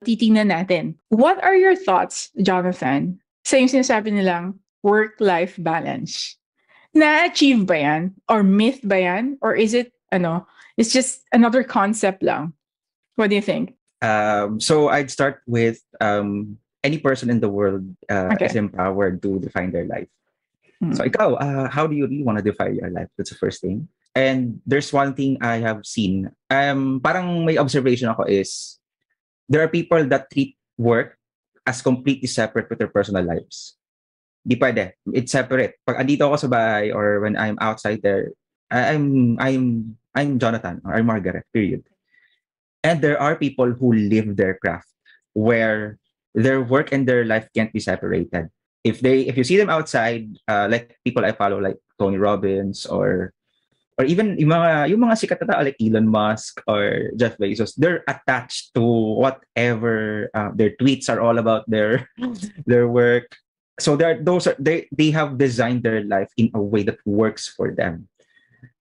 Titingnan natin. What are your thoughts, Jonathan, sa yung sinasabi nilang work-life balance? Na-achieve ba yan? Or myth ba yan? Or is it, it's just another concept lang? What do you think? So I'd start with any person in the world is Okay. empowered to define their life. So ikaw, how do you really want to define your life? That's the first thing. And there's one thing I have seen. Parang may observation ako is there are people that treat work as completely separate with their personal lives. Di pwede. It's separate. Pag andito ako sa bahay or when I'm outside there, I'm Jonathan or I'm Margaret, period. And there are people who live their craft where their work and their life can't be separated. If you see them outside, like people I follow like Tony Robbins or even yung mga sikat na tao like Elon Musk or Jeff Bezos, they're attached to whatever their tweets are all about their work. So they have designed their life in a way that works for them.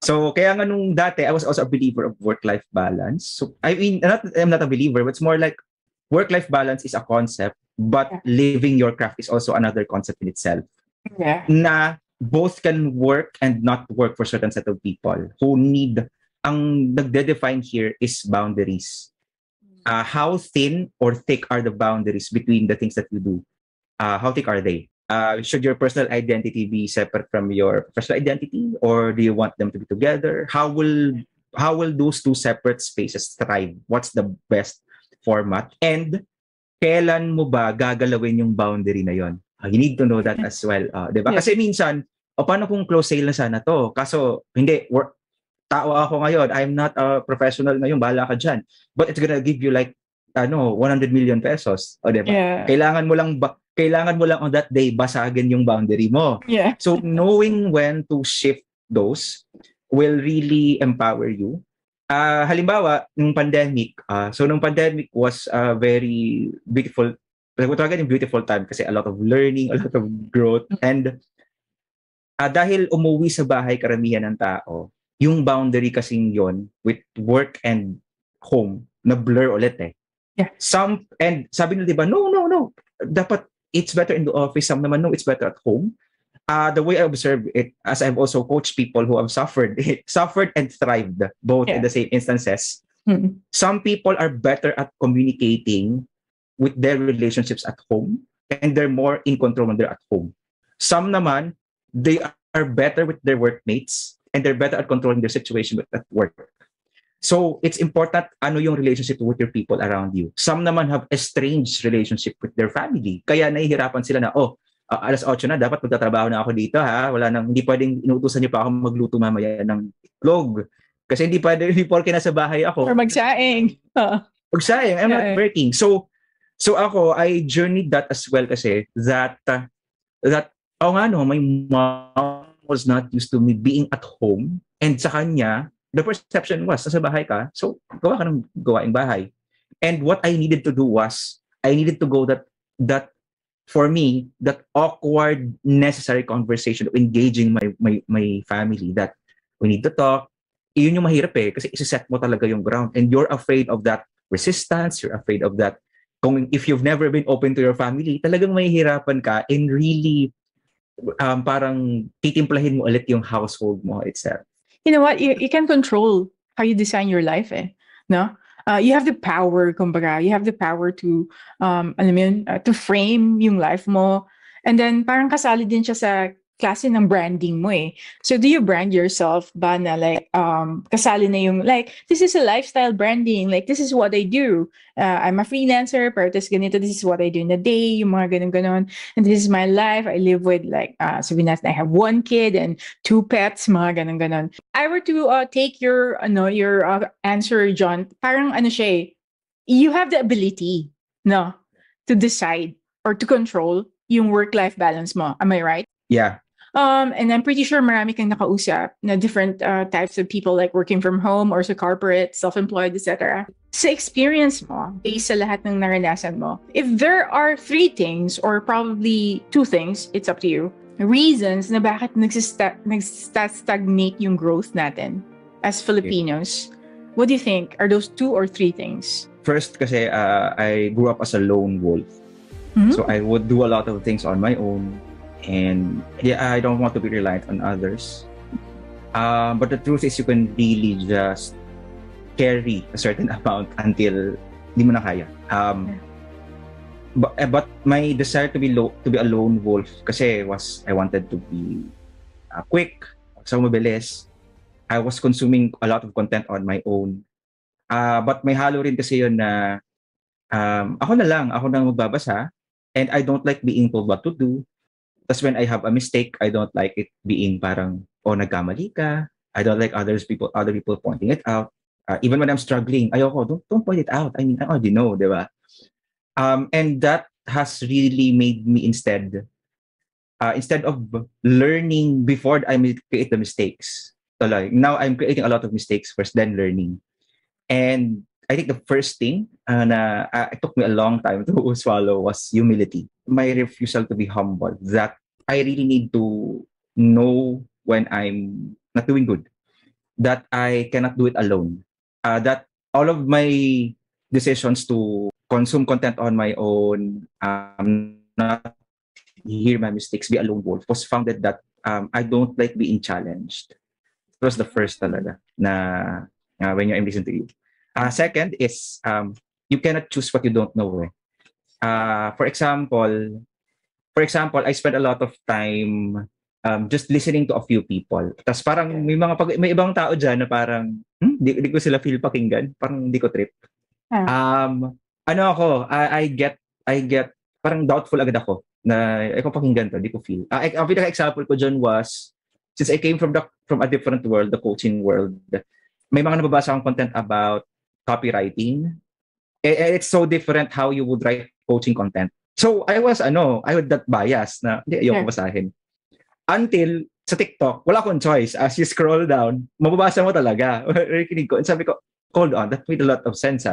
So kaya nga nung dati I was also a believer of work-life balance. So I mean I'm not a believer, but it's more like work-life balance is a concept, but living your craft is also another concept in itself. Yeah. Na both can work and not work for certain set of people who need, ang nagde-define here is boundaries. How thin or thick are the boundaries between the things that you do? How thick are they? Should your personal identity be separate from your professional identity, or do you want them to be together? How will those two separate spaces thrive? What's the best format? And kailan mo ba gagalawin yung boundary na yon? You need to know that as well. Diba? Yeah. Kasi minsan, paano kung close sale na sana to? Kaso, hindi, tao ako ngayon. I'm not a professional ngayon. Bahala ka dyan. But it's gonna give you like, 100 million pesos. O diba? Yeah. Kailangan mo lang on that day basagin yung boundary mo. Yeah. So, knowing when to shift those will really empower you. Halimbawa, nung pandemic, nung pandemic was a very beautiful, beautiful time kasi a lot of learning, a lot of growth, and dahil umuwi sa bahay karamihan ng tao, yung boundary kasing yon with work and home, na blur ulit eh. Yeah. And sabi nila, diba, no, dapat it's better in the office. Some naman, no, it's better at home. The way I observe it, as I've also coached people who have suffered and thrived both in the same instances. Mm-hmm. Some people are better at communicating with their relationships at home, and they're more in control when they're at home. Some naman, they are better with their workmates, and they're better at controlling their situation at work. So it's important ano yung relationship with your people around you. Some naman have estranged relationship with their family. Kaya nahihirapan sila na, alas 8 na, dapat magtatrabaho na ako dito ha. Hindi pwedeng inuutusan niyo pa ako magluto mamaya ng itlog. Kasi hindi porke nasa bahay ako. Or magsaing. Magsaing, I'm not working. So ako, I journeyed that as well kasi that my mom was not used to me being at home, and sa kanya, the perception was, nasa bahay ka, so gawa ka ng gawaing bahay. And what I needed to do was, I needed to go that for me, that awkward, necessary conversation of engaging my family, that we need to talk. Yun yung mahirap eh, kasi isa-set mo talaga yung ground, and you're afraid of that resistance, you're afraid of that. If you've never been open to your family, talagang mahihirapan ka, and really, parang titimplahin mo ulit yung household mo itself. You know what? You can control how you design your life eh. No? You have the power, kumbaga. You have the power to, to frame yung life mo. And then, parang kasali din siya sa klase ng branding mo eh. So, do you brand yourself ba na like, kasali na yung like, this is a lifestyle branding. Like, this is what I do. I'm a freelancer, pero ganito, this is what I do in a day, yung mga ganun-ganon. And this is my life. I live with like, sabihin natin, I have 1 kid and 2 pets, mga ganun-ganon. I were to take your answer, John, parang siya eh, you have the ability, no, to decide or to control yung work-life balance mo. Am I right? Yeah. And I'm pretty sure marami kang nakausap na different types of people like working from home or sa corporate, self-employed, etc. Sa experience mo, based sa lahat ng naranasan mo, if there are 3 things or probably 2 things, it's up to you, reasons na bakit nagstagnate yung growth natin as Filipinos, what do you think are those 2 or 3 things? First kasi I grew up as a lone wolf. So I would do a lot of things on my own. And yeah, I don't want to be reliant on others. But the truth is you can really just carry a certain amount until di mo na kaya. But my desire to be a lone wolf kasi I wanted to be quick, so mabilis. I was consuming a lot of content on my own. But may halo rin kasi yun na ako na magbabasa, and I don't like being told what to do. Tapos when I have a mistake, I don't like it being parang, nagkamali ka. I don't like other people pointing it out. Even when I'm struggling, ayoko, don't point it out. I mean, I already know, di ba? And that has really made me instead of learning before I create the mistakes. Now I'm creating a lot of mistakes first, then learning. And I think the first thing na it took me a long time to swallow was humility. My refusal to be humble. That I really need to know when I'm not doing good. That I cannot do it alone. That all of my decisions to consume content on my own, not hear my mistakes, be a lone wolf, was founded that I don't like being challenged. It was the first talaga na when I'm listening to you. Second is you cannot choose what you don't know. For example, I spent a lot of time just listening to a few people. Tapos parang may ibang tao dyan na parang di ko sila feel pakinggan, parang hindi ko trip. I get parang doubtful agad ako na kung pakinggan to, di ko feel. Ang pinaka-example ko dyan was since I came from a different world, the coaching world. May mga nababasa akong content about copywriting. It's so different how you would write coaching content. So I was that bias na ayoko basahin. Until sa TikTok, wala akong choice. As you scroll down, mababasa mo talaga. Rinig ko. And sabi ko, hold on, that made a lot of sense.